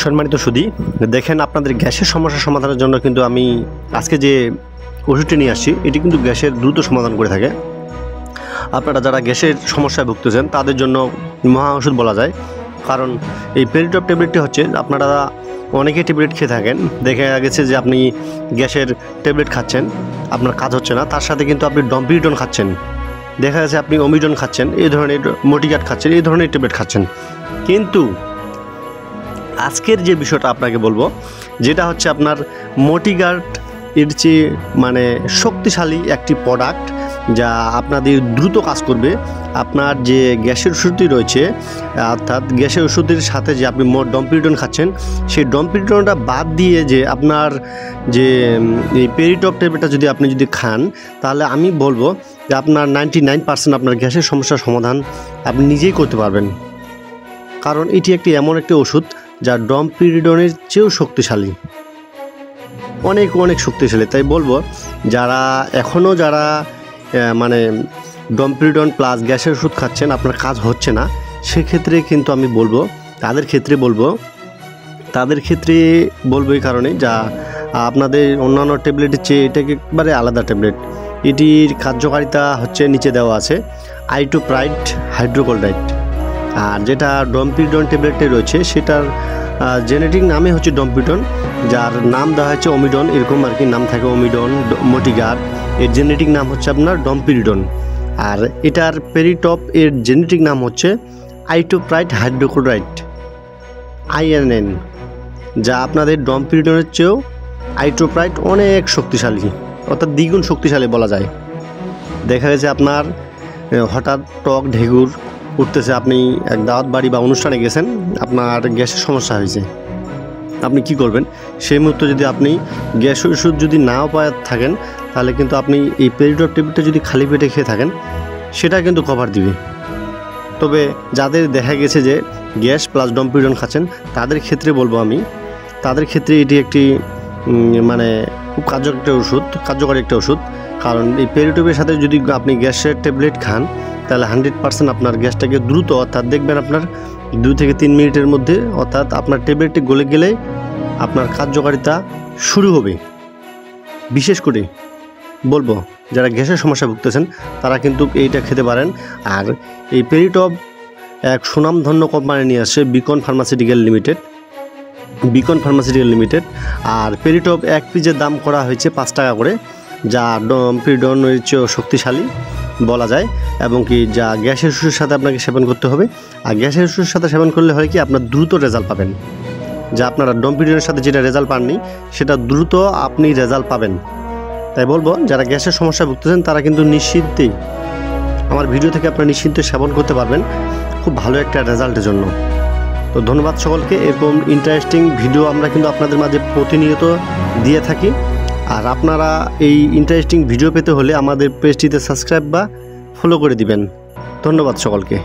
সম্মানিত সুধী, দেখেন আপনাদের গ্যাসের সমস্যা সমাধানের জন্য কিন্তু আমি আজকে যে ওষুধটি নিয়ে আসছি এটি কিন্তু গ্যাসের দ্রুত সমাধান করে থাকে। আপনারা যারা গ্যাসের সমস্যায় ভুগতেছেন তাদের জন্য মহা ওষুধ বলা যায়। কারণ এই পেরিটপ ট্যাবলেটটি হচ্ছে, আপনারা অনেকেই ট্যাবলেট খেয়ে থাকেন, দেখা গেছে যে আপনি গ্যাসের ট্যাবলেট খাচ্ছেন, আপনার কাজ হচ্ছে না, তার সাথে কিন্তু আপনি ডম্পিরিডন খাচ্ছেন, দেখা গেছে আপনি অমিডন খাচ্ছেন, এই ধরনের মোটিগার্ড খাচ্ছেন, এই ধরনের ট্যাবলেট খাচ্ছেন। কিন্তু আজকের যে বিষয়টা আপনাকে বলবো, যেটা হচ্ছে আপনার মোটিগার্ড এর চেয়ে শক্তিশালী একটি প্রোডাক্ট, যা আপনাদের দ্রুত কাজ করবে। আপনার যে গ্যাসের ওষুধটি রয়েছে, অর্থাৎ গ্যাসের ওষুধের সাথে যে আপনি ডম্পিরিডন খাচ্ছেন, সেই ডম্পিরিডনটা বাদ দিয়ে যে আপনার যে এই পেরিটপ ট্যাবলেটটা যদি আপনি খান, তাহলে আমি বলবো যে আপনার 99% আপনার গ্যাসের সমস্যার সমাধান আপনি নিজেই করতে পারবেন। কারণ এটি একটি এমন একটি ওষুধ যা ডম্পিরিডনের চেয়েও শক্তিশালী, অনেক অনেক শক্তিশালী। তাই বলবো যারা এখনও ডম্পিরিডন প্লাস গ্যাসের ওষুধ খাচ্ছেন, আপনার কাজ হচ্ছে না, সেক্ষেত্রে কিন্তু আমি বলবো তাদের ক্ষেত্রে বলবো এই কারণে, যা আপনাদের অন্যান্য ট্যাবলেটের চেয়ে এটা একেবারে আলাদা ট্যাবলেট। এটির কার্যকারিতা হচ্ছে নিচে দেওয়া আছে, আইটোপ্রাইট হাইড্রোক্লোরাইড। আর যেটা ডম্পিরিডন ট্যাবলেটে রয়েছে সেটার জেনেটিক নামে হচ্ছে ডম্পিরিডন, যার নাম দেওয়া হয়েছে অমিডন, এরকম আর কি নাম থাকে, অমিডন, মোটিগার্ড। এর জেনেটিক নাম হচ্ছে আপনার ডম্পিরিডন। আর এটার পেরিটপ এর জেনেটিক নাম হচ্ছে আইটোপ্রাইট হাইড্রোক্লোরাইড, INN, যা আপনাদের ডম্পিরিডনের চেয়েও আইটোপ্রাইট অনেক শক্তিশালী, অর্থাৎ দ্বিগুণ শক্তিশালী বলা যায়। দেখা গেছে আপনার হঠাৎ টক ঢেকুর উঠতেছে, আপনি এক দাওয়াত বাড়ি বা অনুষ্ঠানে গেছেন, আপনার গ্যাসের সমস্যা হয়েছে, আপনি কি করবেন? সেই মুহূর্তে যদি আপনি গ্যাস ওষুধ যদি নাও পাওয়া থাকেন, তাহলে কিন্তু আপনি এই পেরিটপ ট্যাবলেটটা যদি খালি পেটে খেয়ে থাকেন, সেটা কিন্তু কভার দিবে। তবে যাদের দেখা গেছে যে গ্যাস প্লাস ডম্পিরিডন খাচ্ছেন, তাদের ক্ষেত্রে বলবো আমি, তাদের ক্ষেত্রে এটি একটি খুব কার্যকরী একটা ওষুধ। কারণ এই পেরিটপের সাথে যদি আপনি গ্যাসের ট্যাবলেট খান, তাহলে 100% আপনার গ্যাসটাকে দ্রুত, অর্থাৎ দেখবেন আপনার 2 থেকে 3 মিনিটের মধ্যে, অর্থাৎ আপনার ট্যাবলেটটি গলে গেলে আপনার কার্যকারিতা শুরু হবে। বিশেষ করে বলবো যারা গ্যাসের সমস্যা ভুগতেছেন তারা কিন্তু এইটা খেতে পারেন। আর এই পেরিটপ এক সুনামধন্য কোম্পানি নিয়ে আসছে, বিকন ফার্মাসিউটিক্যাল লিমিটেড। আর পেরিটপ এক পিসের দাম করা হয়েছে 5 টাকা করে, যা ডম্পিরিডনের চেয়েও শক্তিশালী বলা যায়, এবং কি যা গ্যাসের ওষুধের সাথে আপনাকে সেবন করতে হবে। আর গ্যাসের ওষুধের সাথে সেবন করলে হয় কি, আপনার দ্রুত রেজাল্ট পাবেন, যা আপনারা ডম্পিরিডনের সাথে যেটা রেজাল্ট পাননি, সেটা দ্রুত আপনি রেজাল্ট পাবেন। তাই বলবো যারা গ্যাসের সমস্যা ভুগতেছেন তারা কিন্তু নিশ্চিন্তেই আমার ভিডিও থেকে আপনারা নিশ্চিন্তে সেবন করতে পারবেন, খুব ভালো একটা রেজাল্টের জন্য। তো ধন্যবাদ সকলকে। এরকম ইন্টারেস্টিং ভিডিও আমরা কিন্তু আপনাদের মাঝে প্রতিনিয়ত দিয়ে থাকি। আর আপনারা এই ইন্টারেস্টিং ভিডিও পেতে হলে আমাদের পেজটিতে সাবস্ক্রাইব বা ফলো করে দিবেন। ধন্যবাদ সকলকে।